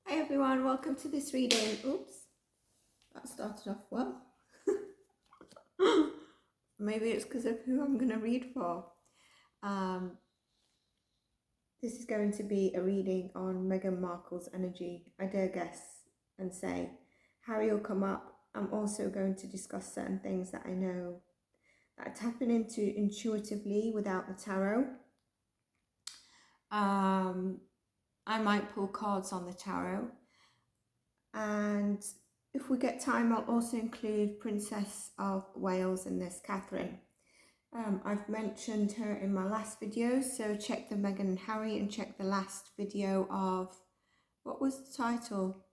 Hi everyone, welcome to this reading. Oops, that started off well. Maybe it's because of who I'm going to read for. This is going to be a reading on Meghan Markle's energy. I dare guess and say Harry will come up. I'm also going to discuss certain things that I know that I tapping into intuitively without the tarot. I might pull cards on the tarot. And if we get time, I'll also include Princess of Wales in this, Catherine. I've mentioned her in my last video, so check the Meghan and Harry and check the last video of, what was the title?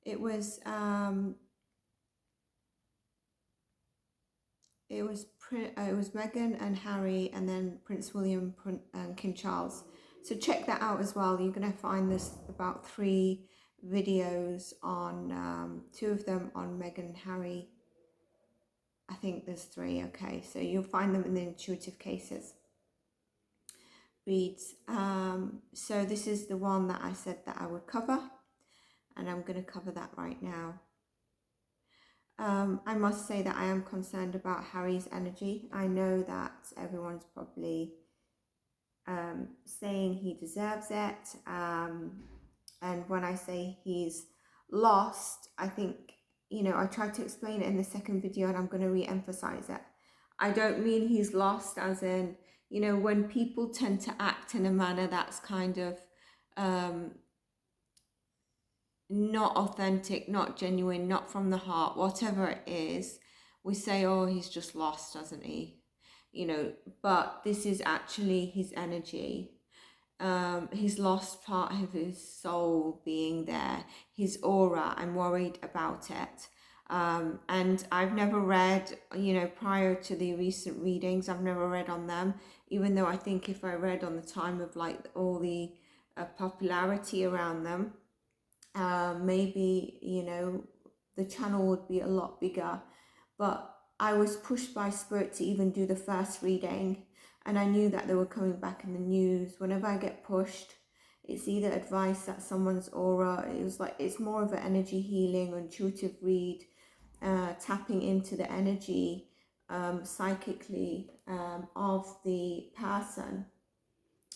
It was Meghan and Harry, and then Prince William and King Charles. So check that out as well. You're going to find this about 3 videos on 2 of them on Meghan and Harry. I think there's 3. Okay, so you'll find them in the intuitive cases reads. So this is the one that I said that I would cover, and I'm going to cover that right now. I must say that I am concerned about Harry's energy. I know that everyone's probably saying he deserves it, and when I say he's lost, I think, you know, I tried to explain it in the second video and I'm going to re-emphasize it. I don't mean he's lost as in, you know, when people tend to act in a manner that's kind of not authentic, not genuine, not from the heart, whatever it is, we say, oh, he's just lost, hasn't he? You know, but this is actually his energy. He's lost part of his soul being there, his aura. I'm worried about it. And I've never read, you know, prior to the recent readings, I've never read on them, even though I think if I read on the time of like all the popularity around them, maybe, you know, the channel would be a lot bigger. But I was pushed by spirit to even do the first reading, and I knew that they were coming back in the news. Whenever I get pushed, it's either advice that someone's aura, it was like, it's more of an energy healing or intuitive read, tapping into the energy psychically of the person,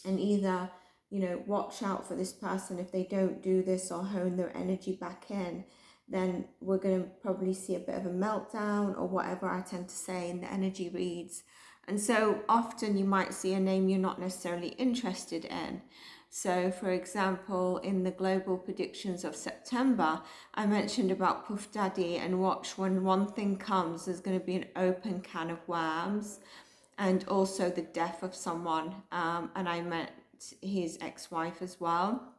and either, you know, watch out for this person. If they don't do this or hone their energy back in, then we're going to probably see a bit of a meltdown or whatever I tend to say in the energy reads. And so often you might see a name you're not necessarily interested in. So for example, in the global predictions of September, I mentioned about Puff Daddy, and watch, when one thing comes, there's going to be an open can of worms, and also the death of someone. And I meant his ex-wife as well.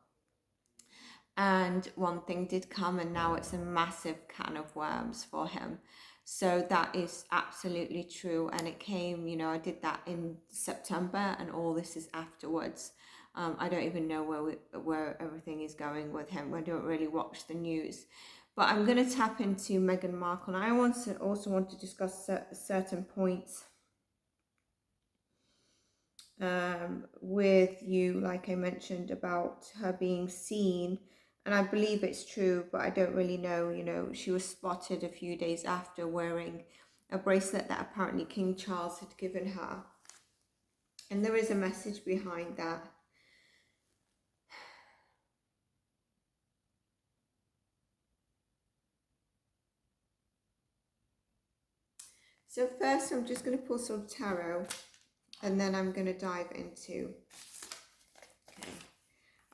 And one thing did come, and now it's a massive can of worms for him. So that is absolutely true. And it came, you know, I did that in September, and all this is afterwards. I don't even know where everything is going with him. I don't really watch the news. But I'm going to tap into Meghan Markle. And I also want to discuss certain points with you, like I mentioned, about her being seen. And I believe it's true, but I don't really know. You know, she was spotted a few days after wearing a bracelet that apparently King Charles had given her. And there is a message behind that. So first I'm just going to pull some tarot, and then I'm going to dive into... Okay.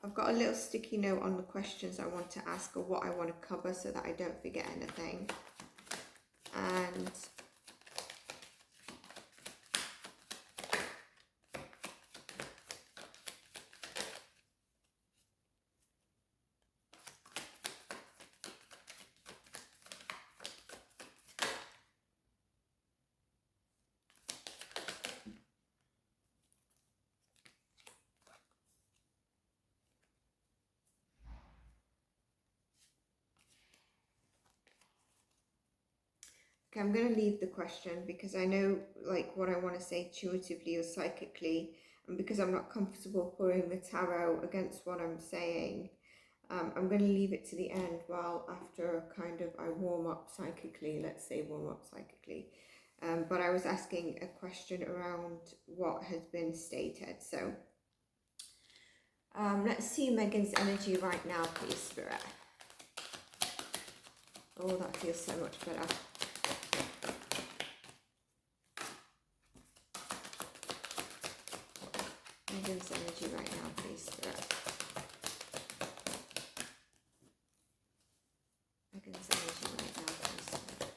I've got a little sticky note on the questions I want to ask or what I want to cover so that I don't forget anything. And okay, I'm going to leave the question because I know like what I want to say intuitively or psychically, and because I'm not comfortable putting the tarot against what I'm saying, I'm going to leave it to the end while after kind of I warm up psychically, let's say warm up psychically. But I was asking a question around what has been stated. So let's see Meghan's energy right now, please, Spirit. Oh, that feels so much better. Meghan's energy right now, please, Spirit. Meghan's energy right now, please, Spirit.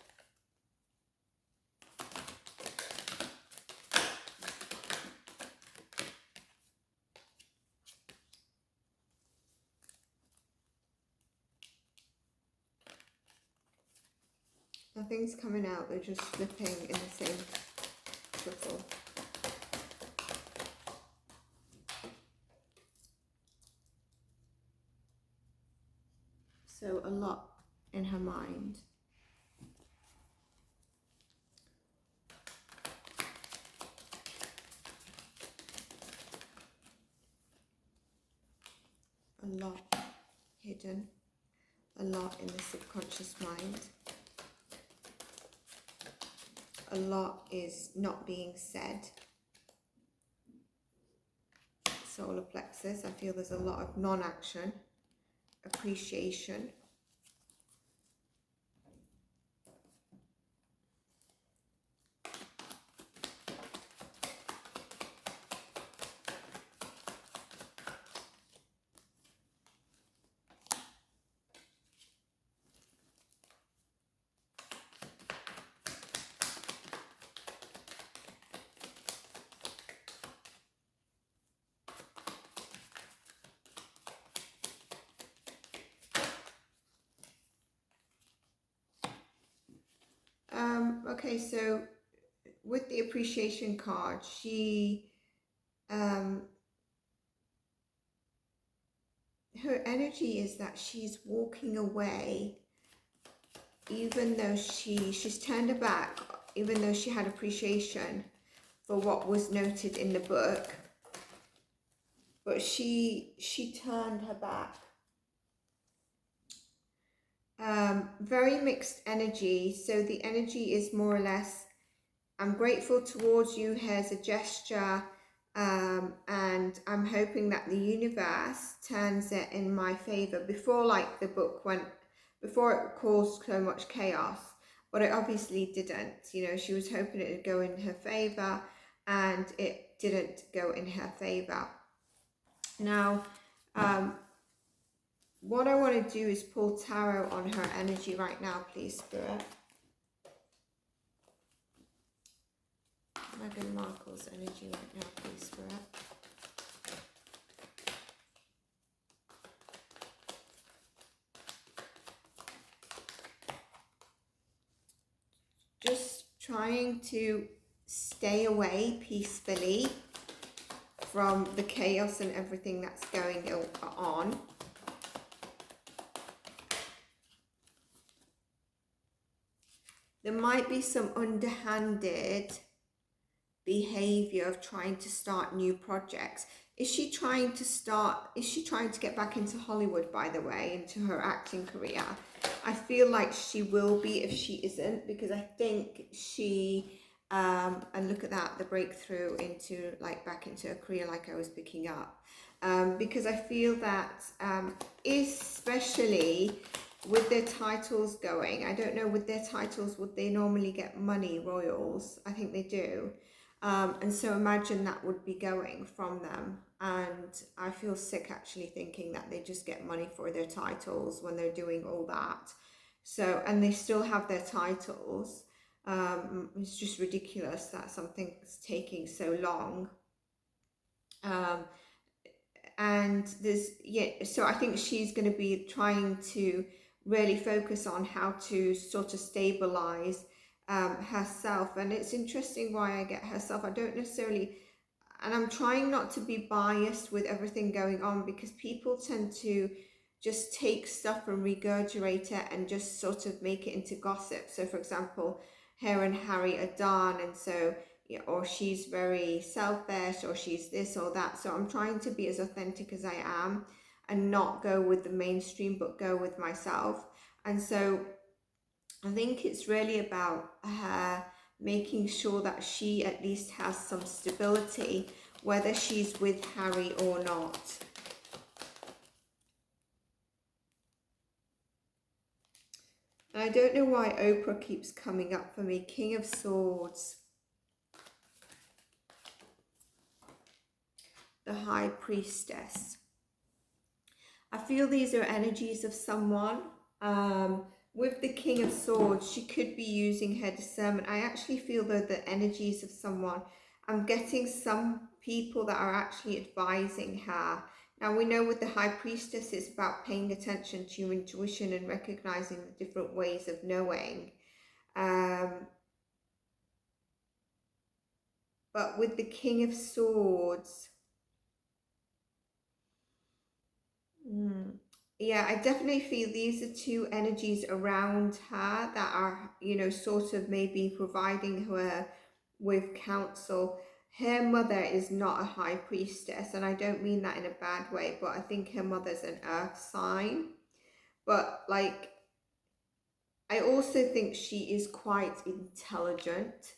Nothing's coming out, they're just flipping in the same shuffle. So a lot in her mind. A lot hidden. A lot in the subconscious mind. A lot is not being said. Solar plexus, I feel there's a lot of non-action. Appreciation. Okay, so with the appreciation card, she, her energy is that she's walking away, even though she's turned her back, even though she had appreciation for what was noted in the book, but she turned her back. Very mixed energy. So the energy is more or less, I'm grateful towards you, here's a gesture, and I'm hoping that the universe turns it in my favor. Before, like the book went, before it caused so much chaos, but it obviously didn't. You know, she was hoping it would go in her favor, and it didn't go in her favor. Now, what I want to do is pull tarot on her energy right now, please, Spirit. Meghan Markle's energy right now, please, Spirit. Just trying to stay away peacefully from the chaos and everything that's going on. There might be some underhanded behavior of trying to start new projects. Is she trying to get back into Hollywood, by the way, into her acting career? I feel like she will be if she isn't, because I think she, and look at that, the breakthrough into, like, back into a career, like I was picking up. Because I feel that, especially with their titles going, I don't know, with their titles, would they normally get money, royals? I think they do. And so imagine that would be going from them. And I feel sick actually thinking that they just get money for their titles when they're doing all that. So, and they still have their titles. It's just ridiculous that something's taking so long. And there's, yeah, so I think she's going to be trying to really focus on how to sort of stabilize herself. And it's interesting why I get herself. I don't necessarily, and I'm trying not to be biased with everything going on, because people tend to just take stuff and regurgitate it and just sort of make it into gossip. So for example, her and Harry are done, and so, yeah, or she's very selfish, or she's this or that. So I'm trying to be as authentic as I am. and not go with the mainstream, but go with myself. And so I think it's really about her making sure that she at least has some stability, whether she's with Harry or not. I don't know why Oprah keeps coming up for me. King of Swords. The High Priestess. I feel these are energies of someone. With the King of Swords, she could be using her discernment. I actually feel though the energies of someone. I'm getting some people that are actually advising her. Now we know with the High Priestess, it's about paying attention to your intuition and recognizing the different ways of knowing. But with the King of Swords, yeah, I definitely feel these are two energies around her that are, you know, sort of maybe providing her with counsel. Her mother is not a high priestess, and I don't mean that in a bad way, but I think her mother's an earth sign. But like, I also think she is quite intelligent.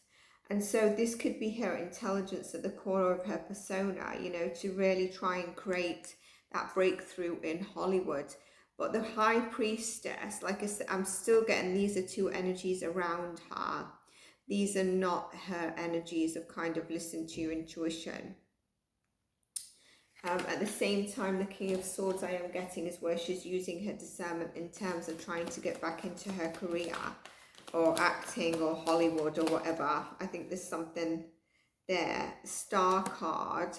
And so this could be her intelligence at the core of her persona, you know, to really try and create that breakthrough in Hollywood. But the High Priestess, like I said, I'm still getting these are two energies around her. These are not her energies of kind of listen to your intuition. At the same time, the King of Swords I am getting is where she's using her discernment in terms of trying to get back into her career or acting or Hollywood or whatever. I think there's something there. Star card.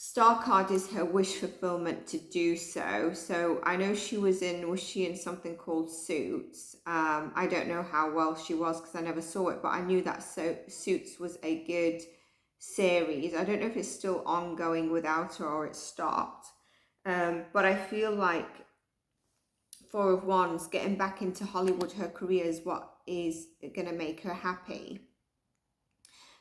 Star card is her wish fulfillment to do so. So I know she was she in something called Suits? I don't know how well she was because I never saw it, but I knew that Suits was a good series. I don't know if it's still ongoing without her or it's stopped. But I feel like Four of Wands, getting back into Hollywood, her career is what is going to make her happy.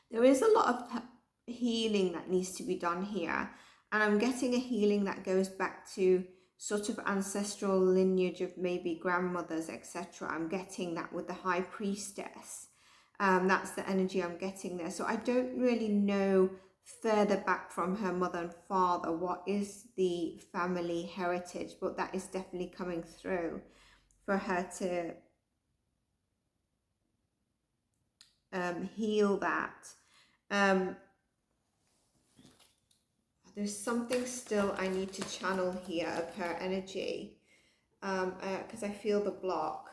There is a lot of healing that needs to be done here. And I'm getting a healing that goes back to sort of ancestral lineage of maybe grandmothers, etc. I'm getting that with the High Priestess. That's the energy I'm getting there. So I don't really know further back from her mother and father what is the family heritage, but that is definitely coming through for her to heal that. There's something still I need to channel here of her energy because I feel the block.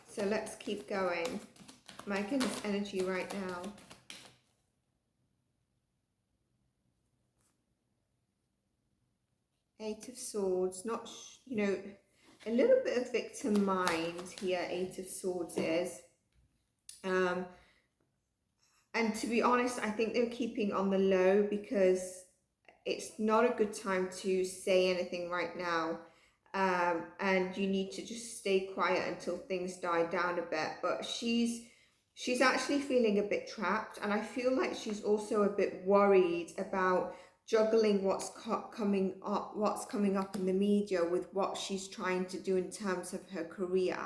So let's keep going. My goodness, energy right now. Eight of Swords, not, you know, a little bit of victim mind here, Eight of Swords is. And to be honest, I think they're keeping on the low because it's not a good time to say anything right now. And you need to just stay quiet until things die down a bit. But she's actually feeling a bit trapped, and I feel like she's also a bit worried about juggling what's coming up in the media with what she's trying to do in terms of her career.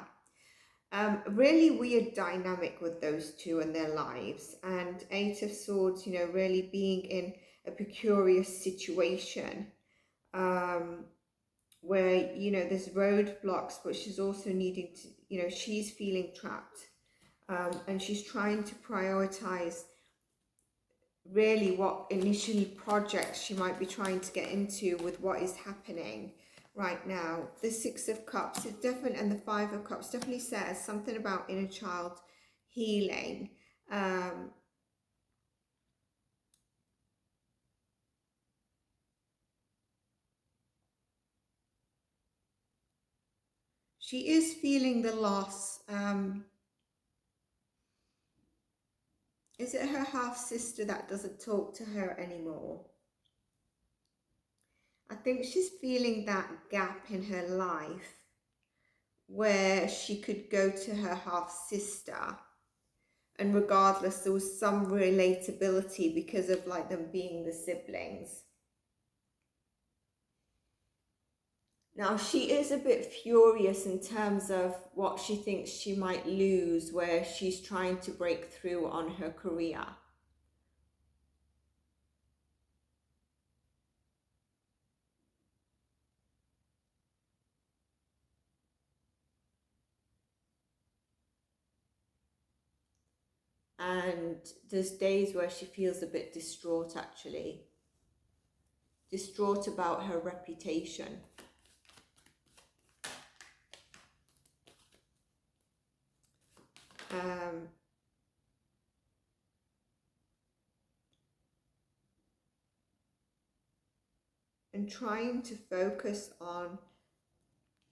Really weird dynamic with those two and their lives. And Eight of Swords, you know, really being in a precarious situation. Where, you know, there's roadblocks, but she's also needing to, you know, she's feeling trapped. And she's trying to prioritize really what initially projects she might be trying to get into with what is happening right now. The Six of Cups, it definitely, and the Five of Cups definitely says something about inner child healing. She is feeling the loss. Is it her half-sister that doesn't talk to her anymore? I think she's feeling that gap in her life where she could go to her half-sister And regardless, there was some relatability because of like them being the siblings. Now, she is a bit furious in terms of what she thinks she might lose, where she's trying to break through on her career. And there's days where she feels a bit distraught, actually. Distraught about her reputation. And trying to focus on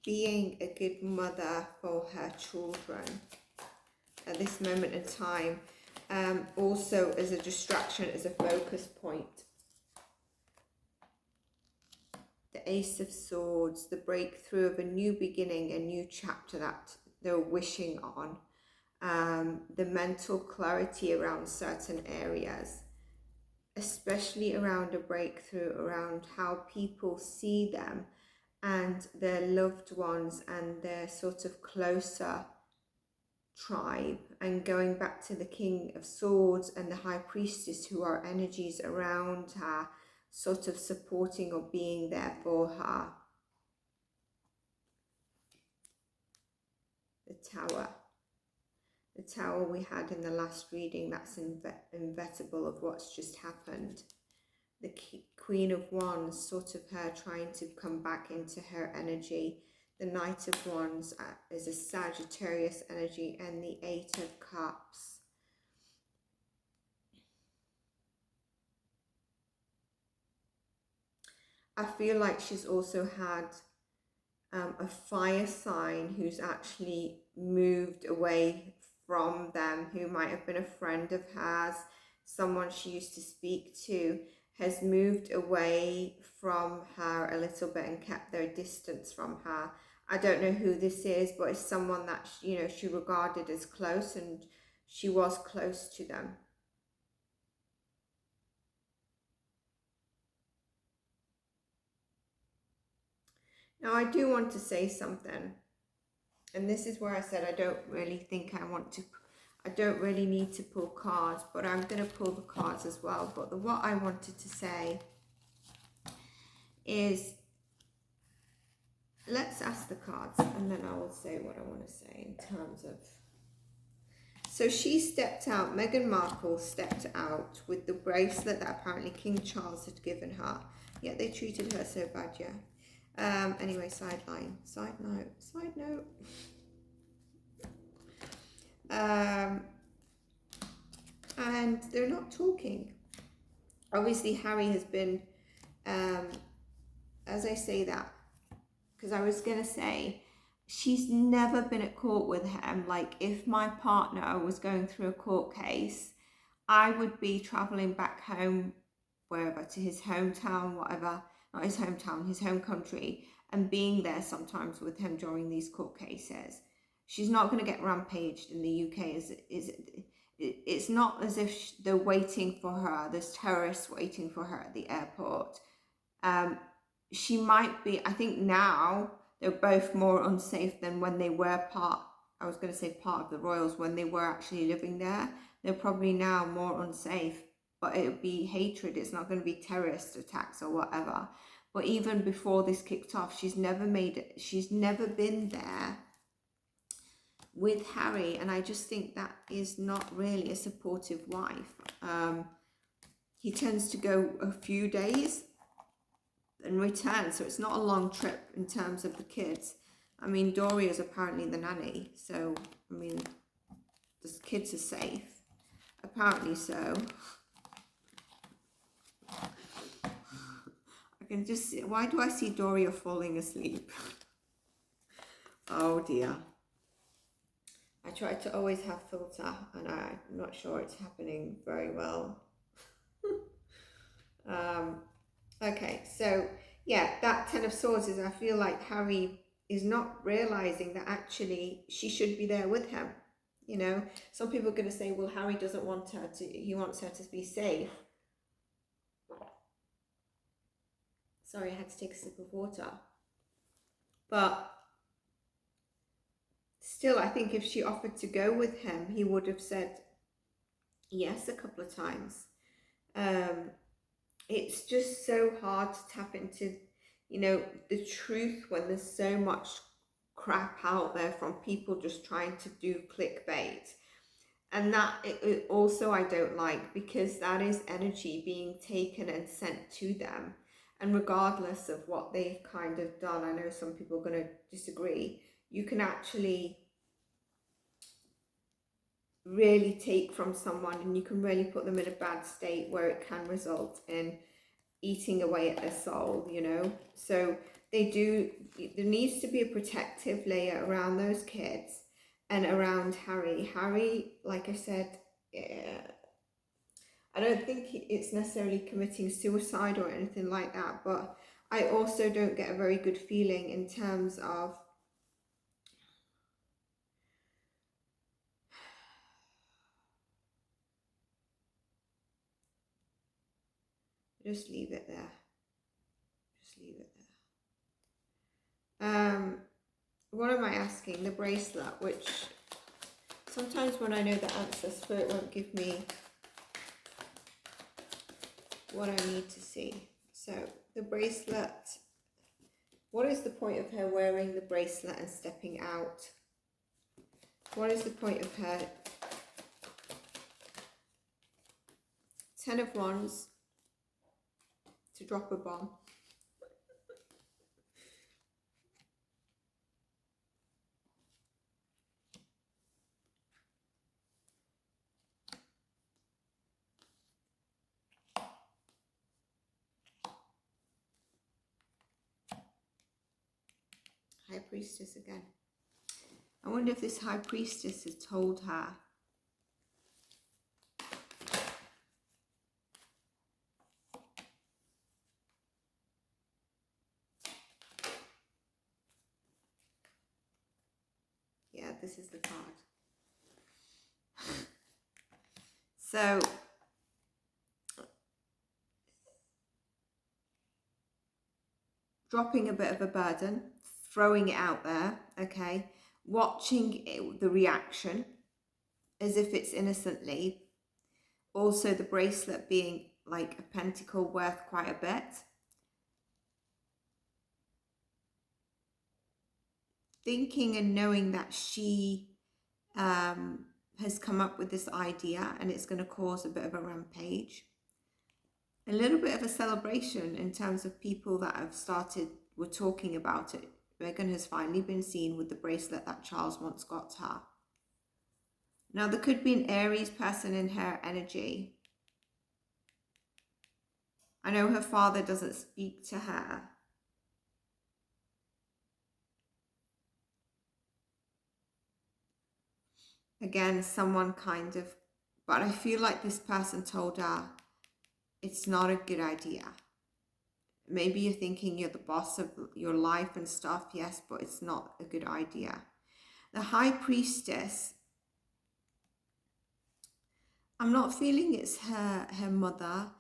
being a good mother for her children at this moment in time. Also as a distraction, as a focus point. The Ace of Swords, the breakthrough of a new beginning, a new chapter that they're wishing on. The mental clarity around certain areas, especially around a breakthrough around how people see them and their loved ones and their sort of closer tribe, and going back to the King of Swords and the High Priestess, who are energies around her, sort of supporting or being there for her. The Tower. The Tower we had in the last reading, that's inevitable of what's just happened. The Queen of Wands, sort of her trying to come back into her energy. The Knight of Wands is a Sagittarius energy, and the Eight of Cups. I feel like she's also had a fire sign who's actually moved away from them, who might have been a friend of hers, someone she used to speak to, has moved away from her a little bit and kept their distance from her. I don't know who this is, but it's someone that, you know, she regarded as close, and she was close to them. Now, I do want to say something, and this is where I said I don't really think I don't really need to pull cards, but I'm going to pull the cards as well. But what I wanted to say is, let's ask the cards, and then I will say what I want to say in terms of... So she stepped out, Meghan Markle stepped out with the bracelet that apparently King Charles had given her. Yet they treated her so bad, yeah. Anyway, side note. And they're not talking. Obviously, Harry has been, as I say that, because I was going to say, she's never been at court with him. Like, if my partner was going through a court case, I would be travelling back home, wherever, to his hometown, whatever, not his hometown, his home country, and being there sometimes with him during these court cases. She's not going to get rampaged in the UK. It's not as if they're waiting for her. There's terrorists waiting for her at the airport. She might be, I think now they're both more unsafe than when they were part of the royals, when they were actually living there. They're probably now more unsafe, but it'll be hatred. It's not going to be terrorist attacks or whatever. But even before this kicked off, she's never been there with Harry, and I just think that is not really a supportive wife. He tends to go a few days and return, so it's not a long trip in terms of the kids. I mean, Doria's apparently the nanny, so I mean, the kids are safe, apparently so. I can just see, why do I see Doria falling asleep? Oh dear. I try to always have filter, and I'm not sure it's happening very well. Okay, so yeah, that Ten of Swords is, I feel like Harry is not realizing that actually she should be there with him. You know, some people are going to say, well, Harry doesn't want her to, he wants her to be safe. Sorry, I had to take a sip of water. But still, I think if she offered to go with him, he would have said yes a couple of times. It's just so hard to tap into, you know, the truth when there's so much crap out there from people just trying to do clickbait. And that it also I don't like, because that is energy being taken and sent to them. And regardless of what they've kind of done, I know some people are going to disagree, you can actually really take from someone and you can really put them in a bad state where it can result in eating away at their soul, you know. So there needs to be a protective layer around those kids and around Harry. Harry, like I said, I don't think it's necessarily committing suicide or anything like that, but I also don't get a very good feeling in terms of just leave it there. Just leave it there. What am I asking? The bracelet, which sometimes when I know the answer, Spirit won't give me what I need to see. So the bracelet, what is the point of her wearing the bracelet and stepping out? What is the point of her? 10 of Wands to drop a bomb. High Priestess again. I wonder if this High Priestess has told her this is the card. So dropping a bit of a burden, throwing it out there, okay, watching the reaction as if it's innocently. Also the bracelet being like a pentacle worth quite a bit. Thinking and knowing that she has come up with this idea and it's going to cause a bit of a rampage. A little bit of a celebration in terms of people that have were talking about it. Meghan has finally been seen with the bracelet that Charles once got her. Now there could be an Aries person in her energy. I know her father doesn't speak to her. Again, someone kind of, but I feel like this person told her it's not a good idea. Maybe you're thinking you're the boss of your life and stuff, yes, but it's not a good idea. The High Priestess, I'm not feeling it's her mother,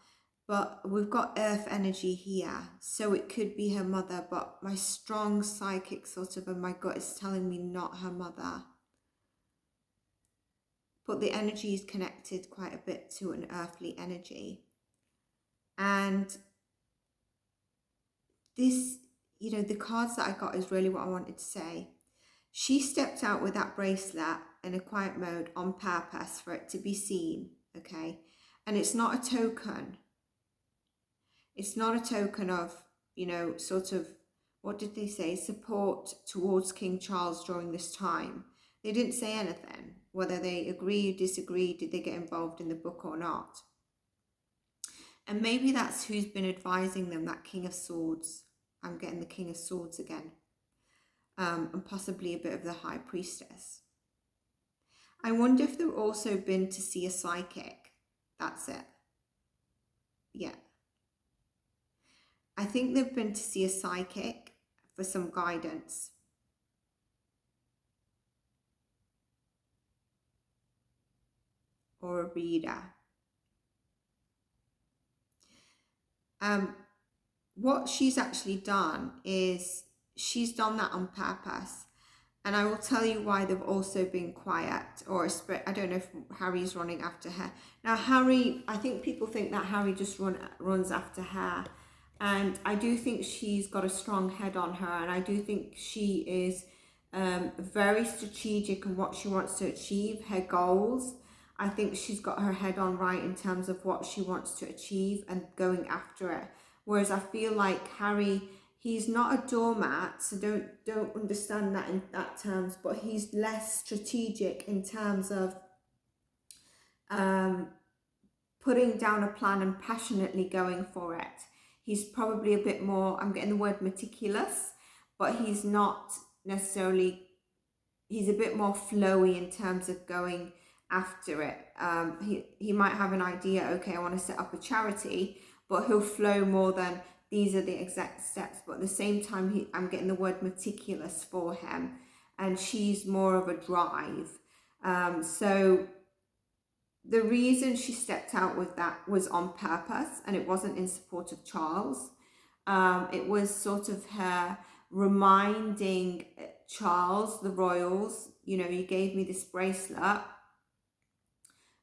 but we've got earth energy here, so it could be her mother, but my strong psychic sort of, and my gut is telling me not her mother. But the energy is connected quite a bit to an earthly energy. And this, you know, the cards that I got is really what I wanted to say. She stepped out with that bracelet in a quiet mode on purpose for it to be seen, okay? And it's not a token. It's not a token of, you know, sort of, what did they say? Support towards King Charles during this time. They didn't say anything, whether they agree or disagree, did they get involved in the book or not. And maybe that's who's been advising them, that King of Swords. I'm getting the King of Swords again. And possibly a bit of the High Priestess. I wonder if they've also been to see a psychic. That's it. Yeah. I think they've been to see a psychic for some guidance. or a reader. What she's actually done is she's done that on purpose. And I will tell you why they've also been quiet, or I don't know if Harry's running after her. Now, Harry, I think people think that Harry just runs after her. And I do think she's got a strong head on her. And I do think she is very strategic in what she wants to achieve, her goals. I think she's got her head on right in terms of what she wants to achieve and going after it. Whereas I feel like Harry, he's not a doormat, so don't understand that in that terms, but he's less strategic in terms of putting down a plan and passionately going for it. He's probably a bit more, I'm getting the word meticulous, but he's not necessarily, he's a bit more flowy in terms of going after it. He might have an idea, okay, I want to set up a charity, but he'll flow more than these are the exact steps. But at the same time, I'm getting the word meticulous for him, and she's more of a drive. So the reason she stepped out with that was on purpose, and it wasn't in support of Charles. It was sort of her reminding Charles, the royals, you know, you gave me this bracelet.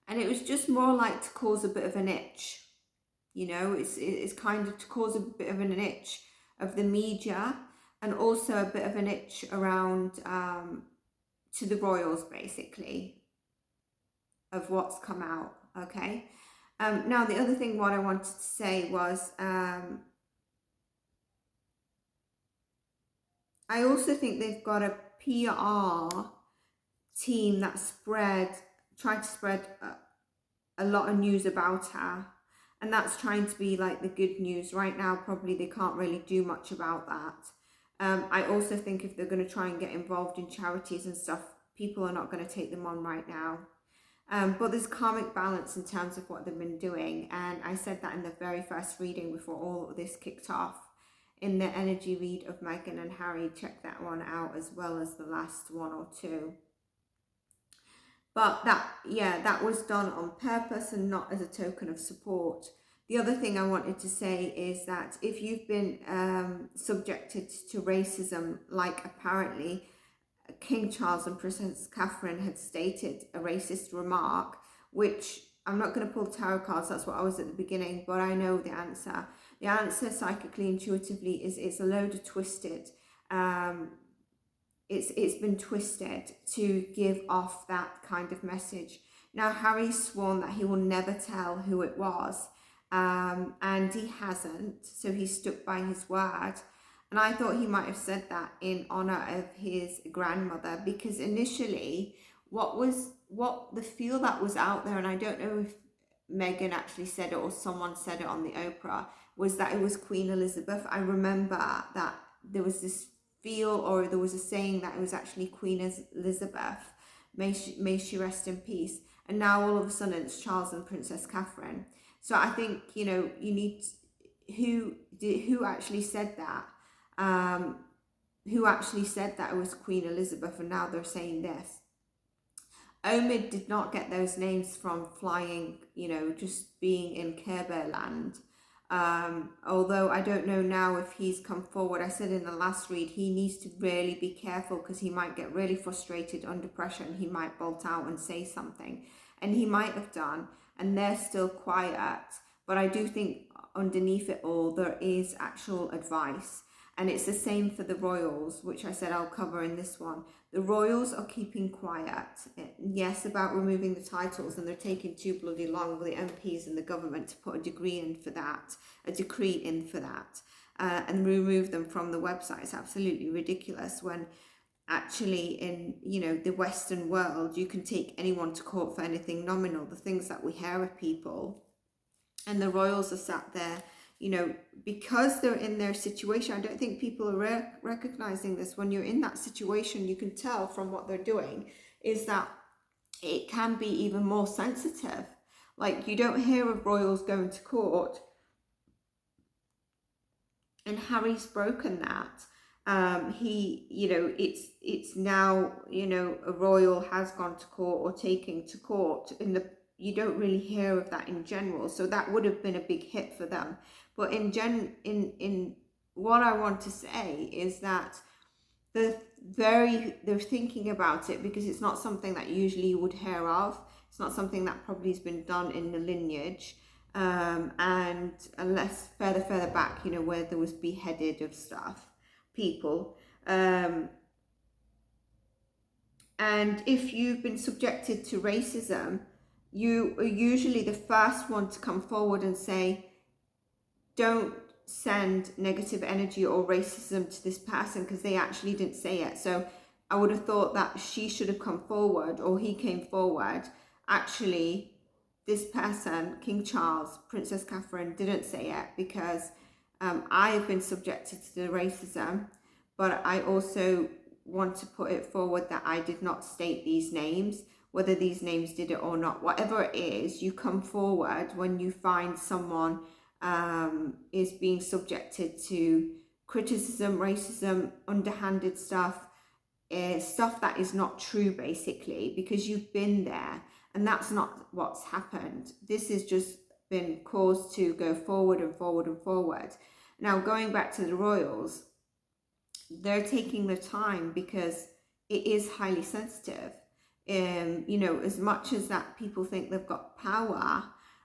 And it was just more like to cause a bit of an itch. You know, it's kind of to cause a bit of an itch of the media, and also a bit of an itch around to the royals, basically, of what's come out. Okay. Now, the other thing what I wanted to say was I also think they've got a PR team that tried to spread a lot of news about her. And that's trying to be like the good news. Right now, probably they can't really do much about that. I also think if they're going to try and get involved in charities and stuff, people are not going to take them on right now. But there's karmic balance in terms of what they've been doing. And I said that in the very first reading before all of this kicked off. In the energy read of Meghan and Harry, check that one out, as well as the last one or two. But that was done on purpose and not as a token of support. The other thing I wanted to say is that if you've been subjected to racism, like apparently King Charles and Princess Catherine had stated a racist remark, which I'm not going to pull tarot cards, that's what I was at the beginning, but I know the answer. The answer psychically, intuitively, is it's a load of twisted. It's been twisted to give off that kind of message. Now, Harry's sworn that he will never tell who it was, and he hasn't, so he stuck by his word. And I thought he might have said that in honor of his grandmother, because initially, what the feel that was out there, and I don't know if Meghan actually said it or someone said it on the Oprah, was that it was Queen Elizabeth. I remember that there was this feel, or there was a saying that it was actually Queen Elizabeth, may she rest in peace. And now all of a sudden it's Charles and Princess Catherine. So I think, you know, you need who actually said that, who actually said that it was Queen Elizabeth, and now they're saying this. Omid did not get those names from flying, you know, just being in Kerber land. Although I don't know now if he's come forward. I said in the last read, he needs to really be careful, because he might get really frustrated under pressure and he might bolt out and say something. And he might have done, and they're still quiet. But I do think underneath it all, there is actual advice. And it's the same for the royals, which I said I'll cover in this one. The royals are keeping quiet. Yes, about removing the titles, and they're taking too bloody long with the MPs and the government to put a decree in for that, and remove them from the website. It's absolutely ridiculous, when actually in, you know, the Western world, you can take anyone to court for anything nominal. The things that we hear of people, and the royals are sat there, you know, because they're in their situation. I don't think people are recognizing this. When you're in that situation, you can tell from what they're doing is that it can be even more sensitive. Like, you don't hear of royals going to court, and Harry's broken that. He, you know, it's now, you know, a royal has gone to court or taken to court in the, you don't really hear of that in general. So that would have been a big hit for them. But in what I want to say is that they're thinking about it because it's not something that usually you would hear of. It's not something that probably has been done in the lineage. And unless further back, you know, where there was beheaded of people. And if you've been subjected to racism, you are usually the first one to come forward and say, don't send negative energy or racism to this person, because they actually didn't say it. So I would have thought that she should have come forward, or he came forward. Actually, this person, King Charles, Princess Catherine, didn't say it, because I have been subjected to the racism, but I also want to put it forward that I did not state these names. Whether these names did it or not, whatever it is, you come forward when you find someone is being subjected to criticism, racism, underhanded stuff, stuff that is not true, basically, because you've been there, and that's not what's happened. This has just been caused to go forward and forward and forward. Now, going back to the royals, they're taking their time because it is highly sensitive. You know, as much as that people think they've got power,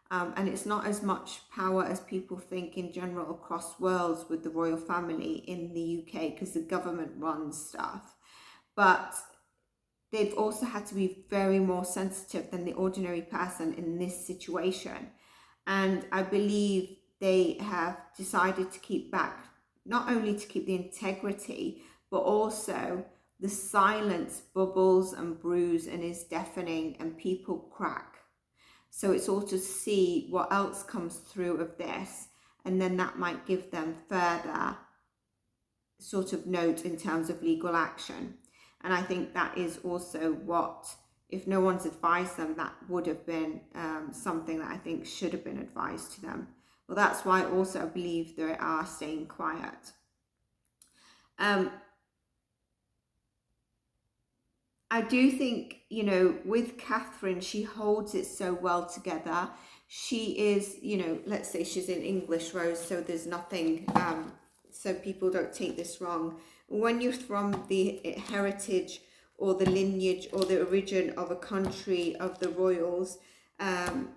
and it's not as much power as people think in general across worlds with the royal family in the UK, because the government runs stuff. But they've also had to be very more sensitive than the ordinary person in this situation. And I believe they have decided to keep back, not only to keep the integrity, but also the silence bubbles and brews and is deafening, and people crack. So it's all to see what else comes through of this, and then that might give them further sort of note in terms of legal action. And I think that is also what, if no one's advised them, that would have been something that I think should have been advised to them. Well, that's why also I believe they are staying quiet. I do think, you know, with Catherine, she holds it so well together. She is, you know, let's say she's in English Rose, so there's nothing, so people don't take this wrong. When you're from the heritage or the lineage or the origin of a country of the royals,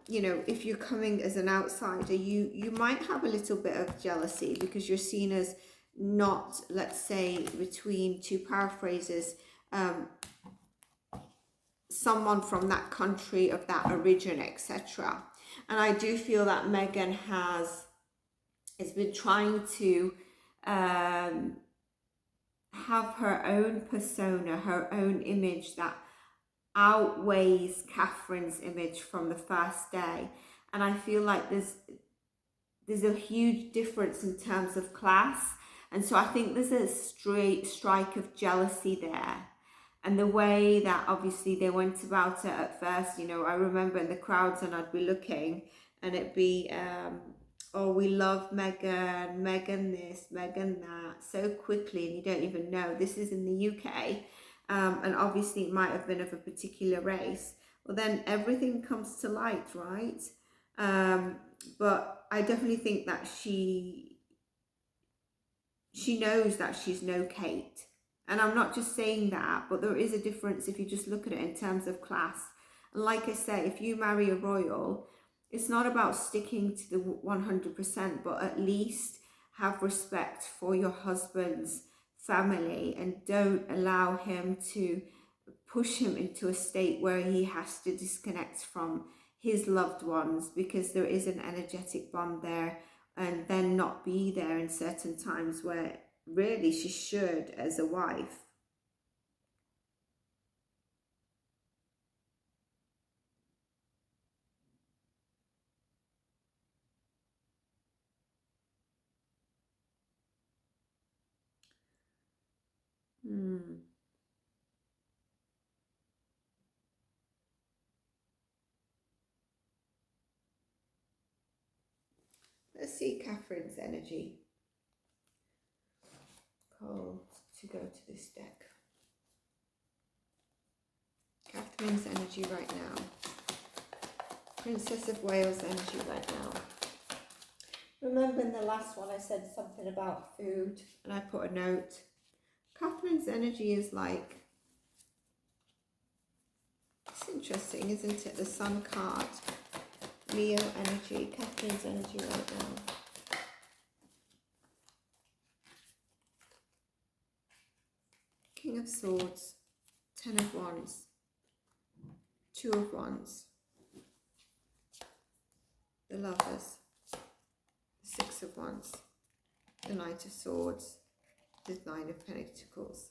you know, if you're coming as an outsider, you might have a little bit of jealousy, because you're seen as not, let's say, between two paraphrases, someone from that country of that origin, etc. And I do feel that Meghan has been trying to have her own persona, her own image that outweighs Catherine's image from the first day. And I feel like there's a huge difference in terms of class, and so I think there's a straight strike of jealousy there. And the way that obviously they went about it at first, you know, I remember in the crowds, and I'd be looking, and it'd be, oh, we love Meghan, Meghan this, Meghan that, so quickly, and you don't even know. This is in the UK, and obviously it might have been of a particular race. Well, then everything comes to light, right? But I definitely think that she knows that she's no Kate. And I'm not just saying that, but there is a difference if you just look at it in terms of class. And like I say, if you marry a royal, it's not about sticking to the 100%, but at least have respect for your husband's family, and don't allow him to push him into a state where he has to disconnect from his loved ones, because there is an energetic bond there, and then not be there in certain times where really she should as a wife. Let's see Catherine's energy. Called to go to this deck. Catherine's energy right now. Princess of Wales energy right now. Remember in the last one I said something about food and I put a note. Catherine's energy is like, it's interesting, isn't it? The Sun card. Leo energy, Catherine's energy right now. King of Swords, Ten of Wands, Two of Wands, the Lovers, the Six of Wands, the Knight of Swords, the Nine of Pentacles.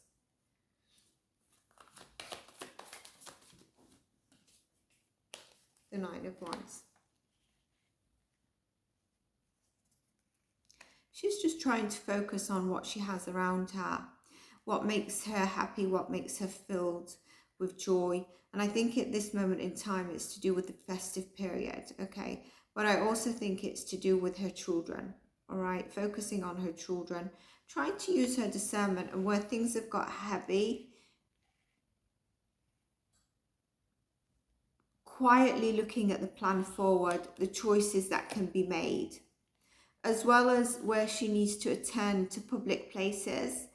The Nine of Wands. She's just trying to focus on what she has around her, what makes her happy, what makes her filled with joy. And I think at this moment in time, it's to do with the festive period, okay? But I also think it's to do with her children, all right? Focusing on her children, trying to use her discernment, and where things have got heavy, quietly looking at the plan forward, the choices that can be made, as well as where she needs to attend to public places,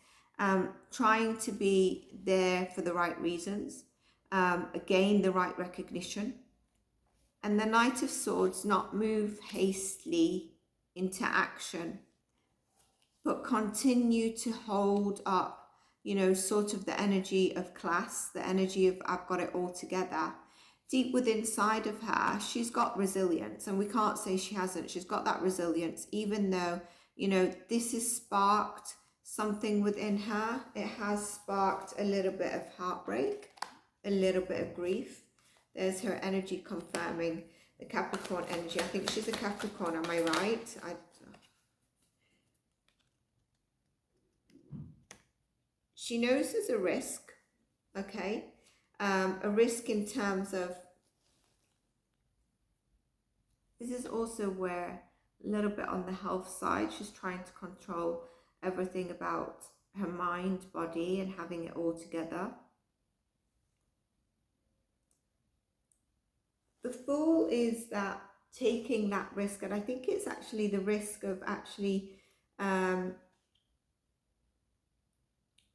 trying to be there for the right reasons, again, the right recognition. And the Knight of Swords, not move hastily into action, but continue to hold up, you know, sort of the energy of class, the energy of I've got it all together. Deep within inside of her, she's got resilience, and we can't say she hasn't. She's got that resilience, even though, you know, this has sparked something within her. It has sparked a little bit of heartbreak, a little bit of grief. There's her energy confirming the Capricorn energy. I think she's a Capricorn, am I right? She knows there's a risk, okay? A risk in terms of, this is also where a little bit on the health side, she's trying to control everything about her mind, body, and having it all together. The Fool is that taking that risk, and I think it's actually the risk of actually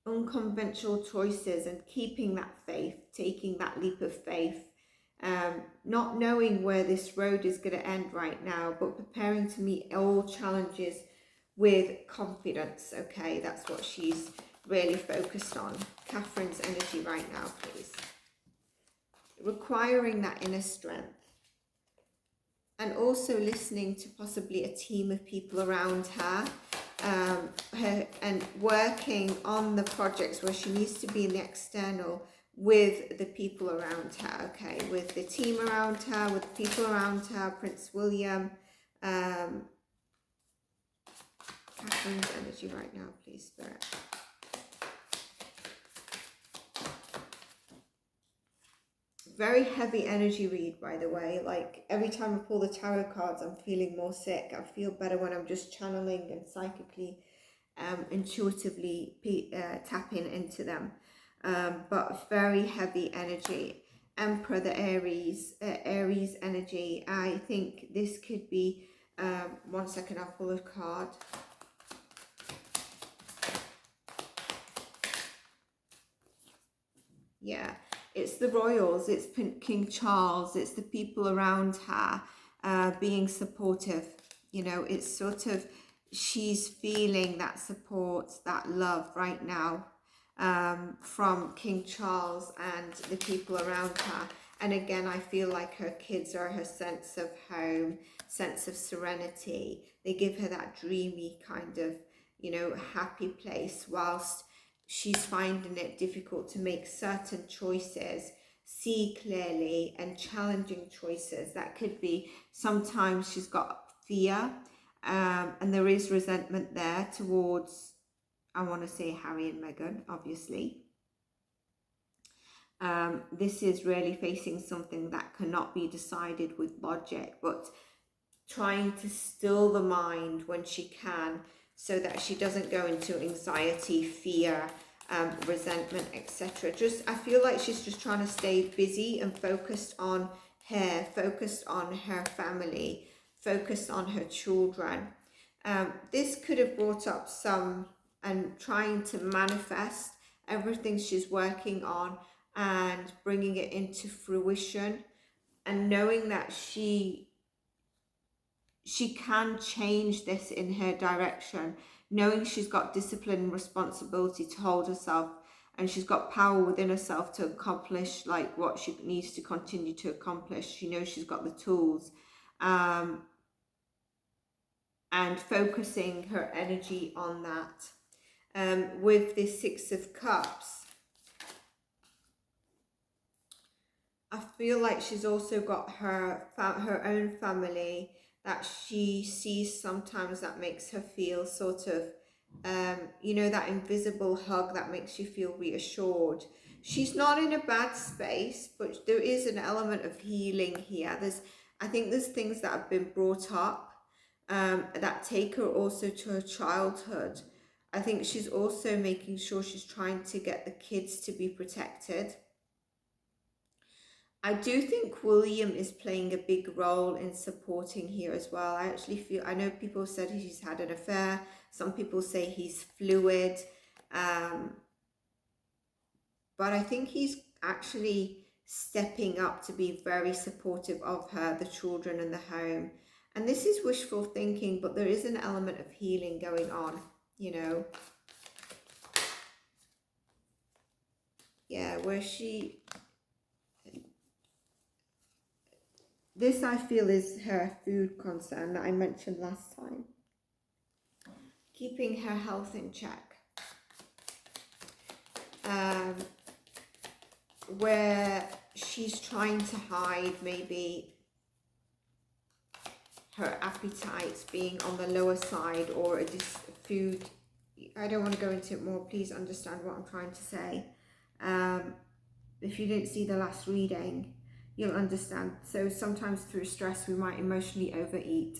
unconventional choices and keeping that faith, taking that leap of faith, not knowing where this road is going to end right now, but preparing to meet all challenges with confidence. Okay, that's what she's really focused on. Catherine's energy right now, please. Requiring that inner strength, and also listening to possibly a team of people around her, and working on the projects where she needs to be in the external with the people around her, okay, with the team around her, with the people around her, Prince William. Catherine's energy right now, please, Spirit. Very heavy energy read, by the way. Like, every time I pull the tarot cards, I'm feeling more sick. I feel better when I'm just channeling and psychically, intuitively tapping into them. But very heavy energy. Emperor, the Aries energy. I think this could be, one second, I'll pull a card. Yeah. It's the royals, it's King Charles, it's the people around her being supportive. You know, it's sort of, she's feeling that support, that love right now from King Charles and the people around her. And again, I feel like her kids are her sense of home, sense of serenity. They give her that dreamy kind of, you know, happy place, whilst she's finding it difficult to make certain choices, see clearly, and challenging choices. That could be, sometimes she's got fear, and there is resentment there towards, I want to say, Harry and Meghan, obviously. This is really facing something that cannot be decided with logic, but trying to still the mind when she can, so that she doesn't go into anxiety, fear, resentment, etc. Just, I feel like she's just trying to stay busy and focused on here, focused on her family, focused on her children. This could have brought up some and trying to manifest everything she's working on and bringing it into fruition, and knowing that she can change this in her direction, knowing she's got discipline and responsibility to hold herself, and she's got power within herself to accomplish like what she needs to continue to accomplish. She knows she's got the tools, and focusing her energy on that. With the Six of Cups, I feel like she's also got her own family that she sees sometimes, that makes her feel sort of, you know, that invisible hug that makes you feel reassured. She's not in a bad space, but there is an element of healing here. I think there's things that have been brought up that take her also to her childhood. I think she's also making sure she's trying to get the kids to be protected. I do think William is playing a big role in supporting here as well. I actually feel, I know people said he's had an affair. Some people say he's fluid. But I think he's actually stepping up to be very supportive of her, the children and the home. And this is wishful thinking, but there is an element of healing going on, you know. Yeah, where this I feel is her food concern that I mentioned last time. Keeping her health in check. Where she's trying to hide maybe her appetites being on the lower side, or food. I don't want to go into it more. Please understand what I'm trying to say. If you didn't see the last reading, you'll understand. So sometimes through stress, we might emotionally overeat.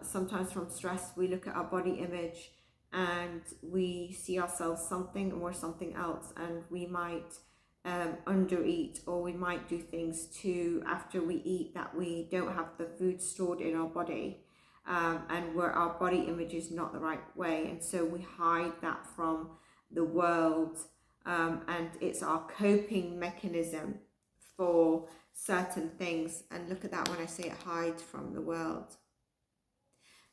Sometimes from stress, we look at our body image and we see ourselves something and we're something else, and we might undereat, or we might do things to after we eat that we don't have the food stored in our body, and where our body image is not the right way, and so we hide that from the world, and it's our coping mechanism for certain things. And look at that when I say it, hide from the world.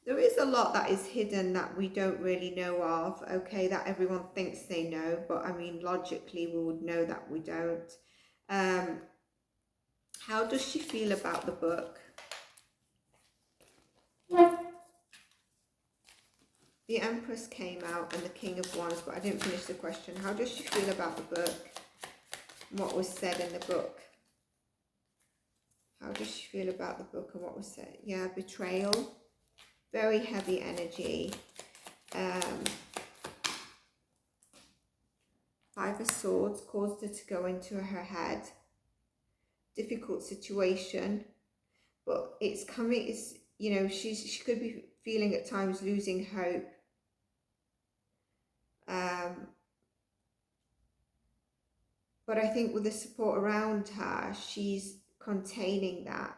There is a lot that is hidden that we don't really know of, okay, that everyone thinks they know, but I mean, logically, we would know that we don't. How does she feel about the book? The Empress came out and the King of Wands, but I didn't finish the question. How does she feel about the book? What was said in the book? How does she feel about the book and what was said? Yeah, betrayal. Very heavy energy. Five of Swords caused her to go into her head. Difficult situation, but it's coming. It's, you know, she could be feeling at times losing hope. But I think with the support around her, she's containing that.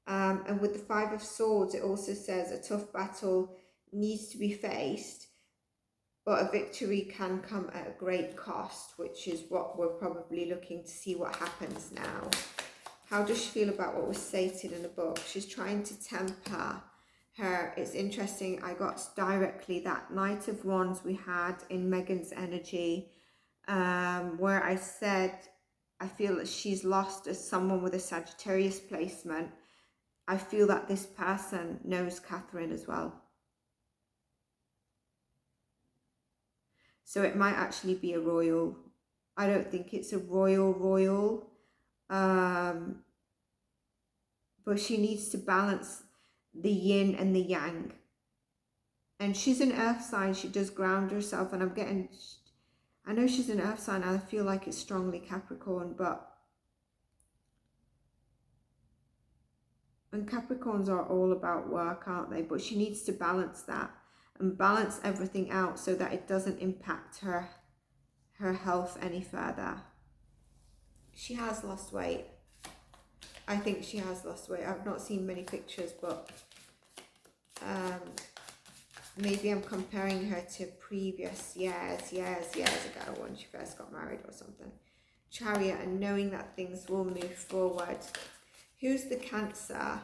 And with the Five of Swords, it also says a tough battle needs to be faced, but a victory can come at a great cost, which is what we're probably looking to see what happens now. How does she feel about what was stated in the book? She's trying to temper her. It's interesting, I got directly that Knight of Wands we had in Meghan's energy, where I said, I feel that she's lost as someone with a Sagittarius placement. I feel that this person knows Catherine as well. So it might actually be a royal. I don't think it's a royal. But she needs to balance the yin and the yang. And she's an earth sign. She does ground herself. And I know she's an earth sign. I feel like it's strongly Capricorn, but and Capricorns are all about work, aren't they? But she needs to balance that and balance everything out so that it doesn't impact her health any further. She has lost weight. I think she has lost weight. I've not seen many pictures, but maybe I'm comparing her to previous years ago when she first got married or something. Chariot, and knowing that things will move forward. Who's the Cancer?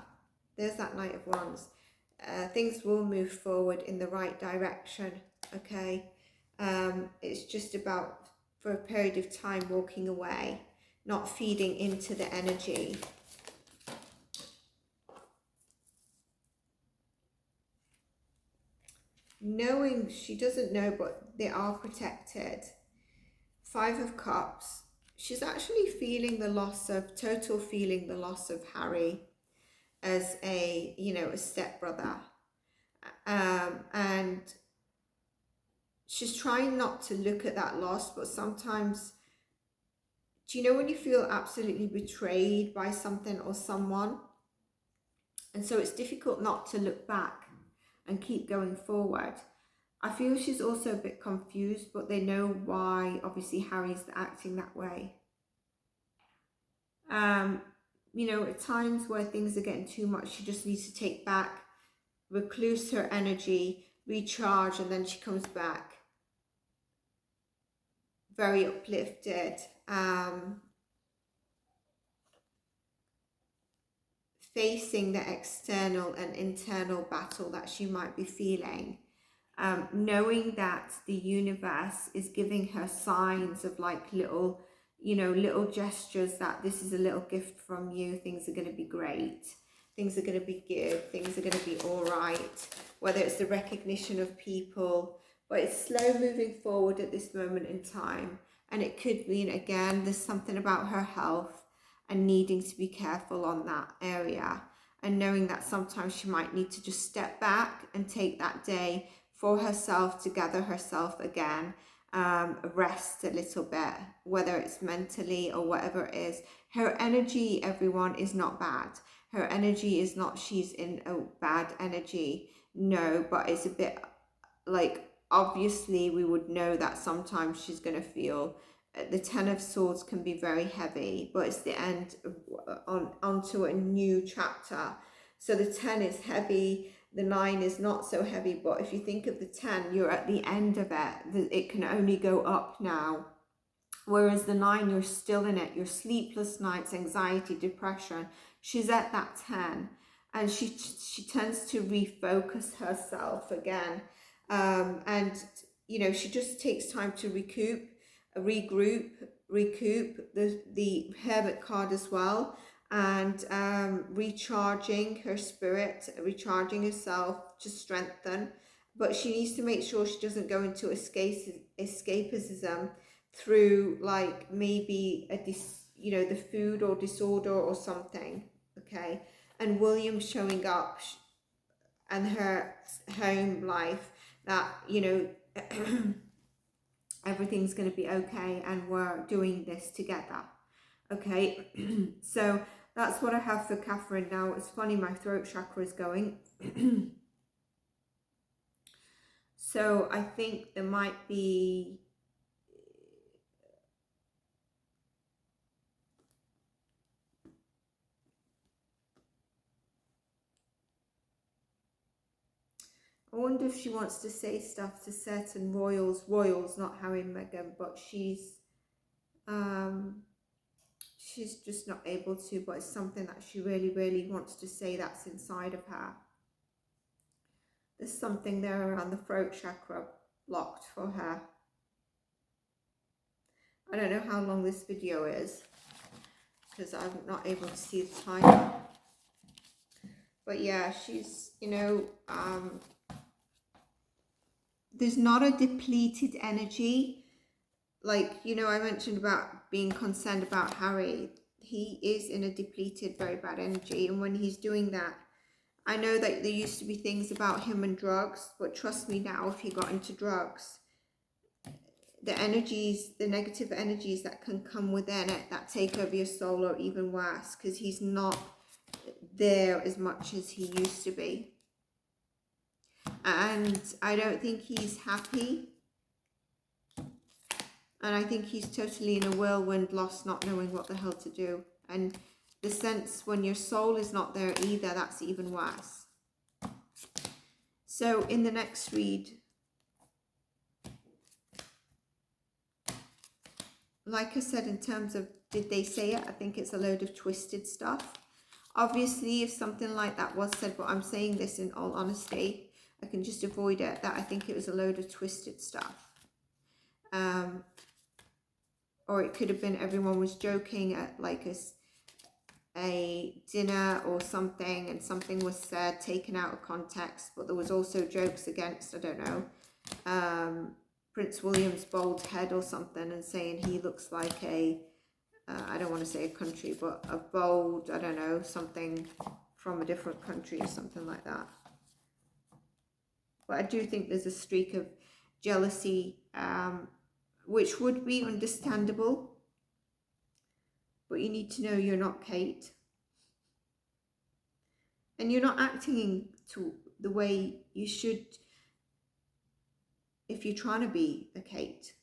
There's that Knight of Wands. Things will move forward in the right direction, okay? It's just about, for a period of time, walking away, not feeding into the energy. Knowing, she doesn't know, but they are protected. 5 of Cups. She's actually feeling the loss of, feeling the loss of Harry as a, you know, a stepbrother. And she's trying not to look at that loss, but sometimes, do you know when you feel absolutely betrayed by something or someone? And so it's difficult not to look back and keep going forward. I feel she's also a bit confused, but they know why, obviously, Harry's acting that way. You know, at times where things are getting too much, she just needs to take back, recluse her energy, recharge, and then she comes back very uplifted. Facing the external and internal battle that she might be feeling. Knowing that the universe is giving her signs of like little, you know, little gestures that this is a little gift from you, things are going to be great, things are going to be good, things are going to be all right, whether it's the recognition of people, but it's slow moving forward at this moment in time. And it could mean, again, there's something about her health and needing to be careful on that area, and knowing that sometimes she might need to just step back and take that day for herself to gather herself again, rest a little bit, whether it's mentally or whatever it is. Her energy, everyone, is not bad. Her energy is not she's in a bad energy, no, but it's a bit like, obviously we would know that sometimes she's going to feel, the 10 of Swords can be very heavy, but it's the end onto a new chapter. So the 10 is heavy, the 9 is not so heavy, but if you think of the 10, you're at the end of it. It can only go up now. Whereas the 9, you're still in it. Your sleepless nights, anxiety, depression. She's at that 10. And she tends to refocus herself again. And, you know, she just takes time to regroup, the Hermit card as well, and recharging her spirit, recharging herself to strengthen. But she needs to make sure she doesn't go into escapism through like maybe you know, the food or disorder or something, okay? And William showing up and her home life, that, you know, everything's going to be okay and we're doing this together, okay? So that's what I have for Catherine now. It's funny, my throat chakra is going. So I think there might be, I wonder if she wants to say stuff to certain royals, not Harry and Meghan, but she's just not able to, but it's something that she really wants to say that's inside of her. There's something there around the throat chakra blocked for her. I don't know how long this video is because I'm not able to see the time. But yeah, she's, you know, there's not a depleted energy. Like, you know, I mentioned about being concerned about Harry. He is in a depleted, very bad energy. And when he's doing that, I know that there used to be things about him and drugs, but trust me now, if he got into drugs, the energies, the negative energies that can come within it that take over your soul are even worse, because he's not there as much as he used to be. And I don't think he's happy. And I think he's totally in a whirlwind, lost, not knowing what the hell to do. And The sense when your soul is not there either, that's even worse. So in the next read, like I said, in terms of did they say it, I think it's a load of twisted stuff. Obviously, if something like that was said, but I'm saying this in all honesty, I can just avoid it, that I think it was a load of twisted stuff. Or it could have been everyone was joking at like a dinner or something, and something was said, taken out of context, but there was also jokes against, I don't know, Prince William's bald head or something, and saying he looks like a, I don't want to say a country, but a bold, I don't know, something from a different country or something like that. But I do think there's a streak of jealousy, which would be understandable. But you need to know you're not Kate. And you're not acting to the way you should if you're trying to be a Kate.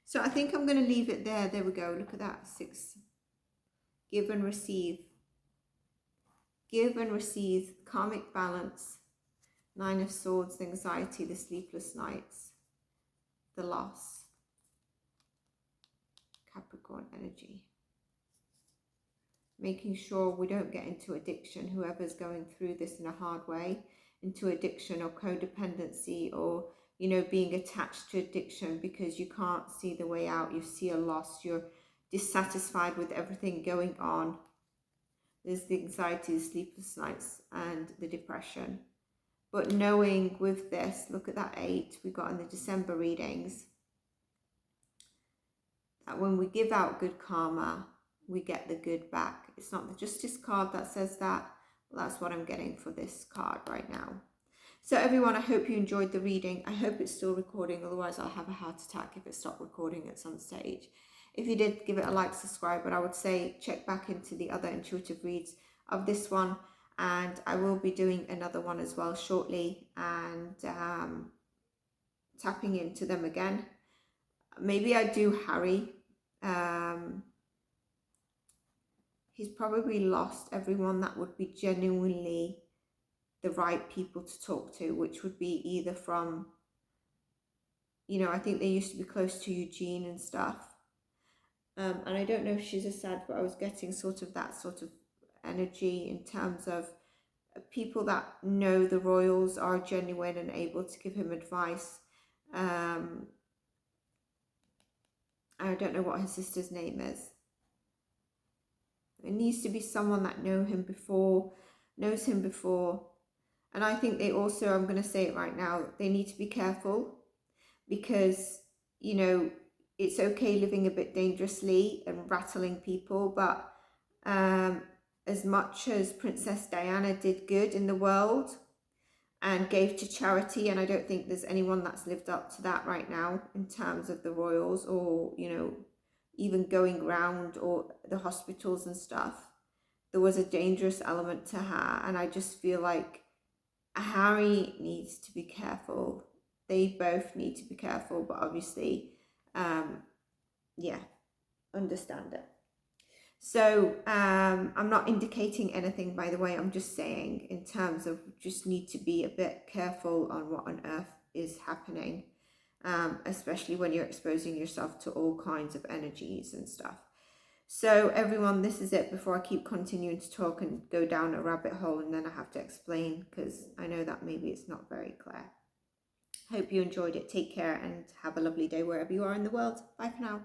So I think I'm going to leave it there. There we go. Look at that. 6. Give and receive. Give and receive. Karmic balance. 9 of Swords. The anxiety. The sleepless nights. The loss. Capricorn energy. Making sure we don't get into addiction, whoever's going through this in a hard way, into addiction or codependency, or, you know, being attached to addiction because you can't see the way out, you see a loss, you're dissatisfied with everything going on. There's the anxiety, the sleepless nights, and the depression. But knowing with this, look at that 8 we got in the December readings, that when we give out good karma, we get the good back. It's not the Justice card that says that, but that's what I'm getting for this card right now. So everyone, I hope you enjoyed the reading. I hope it's still recording, otherwise I'll have a heart attack if it stopped recording at some stage. If you did, give it a like, subscribe, but I would say check back into the other intuitive reads of this one, and I will be doing another one as well shortly, and tapping into them again. Maybe I do Harry. He's probably lost everyone that would be genuinely the right people to talk to, which would be either from, you know, I think they used to be close to Eugene and stuff. And I don't know if she's a sad, but I was getting sort of that sort of energy in terms of people that know the royals are genuine and able to give him advice. I don't know what his sister's name is. It needs to be someone that knows him before. And I think they also, I'm going to say it right now, they need to be careful, because, you know, it's okay living a bit dangerously and rattling people, but as much as Princess Diana did good in the world and gave to charity, and I don't think there's anyone that's lived up to that right now in terms of the royals, or, you know, even going around or the hospitals and stuff, there was a dangerous element to her. And I just feel like Harry needs to be careful. They both need to be careful, but obviously, yeah, understand it. So I'm not indicating anything, by the way. I'm just saying in terms of just need to be a bit careful on what on earth is happening. Especially when you're exposing yourself to all kinds of energies and stuff. So everyone, this is it before I keep continuing to talk and go down a rabbit hole, and then I have to explain, because I know that maybe it's not very clear. Hope you enjoyed it. Take care and have a lovely day wherever you are in the world. Bye for now.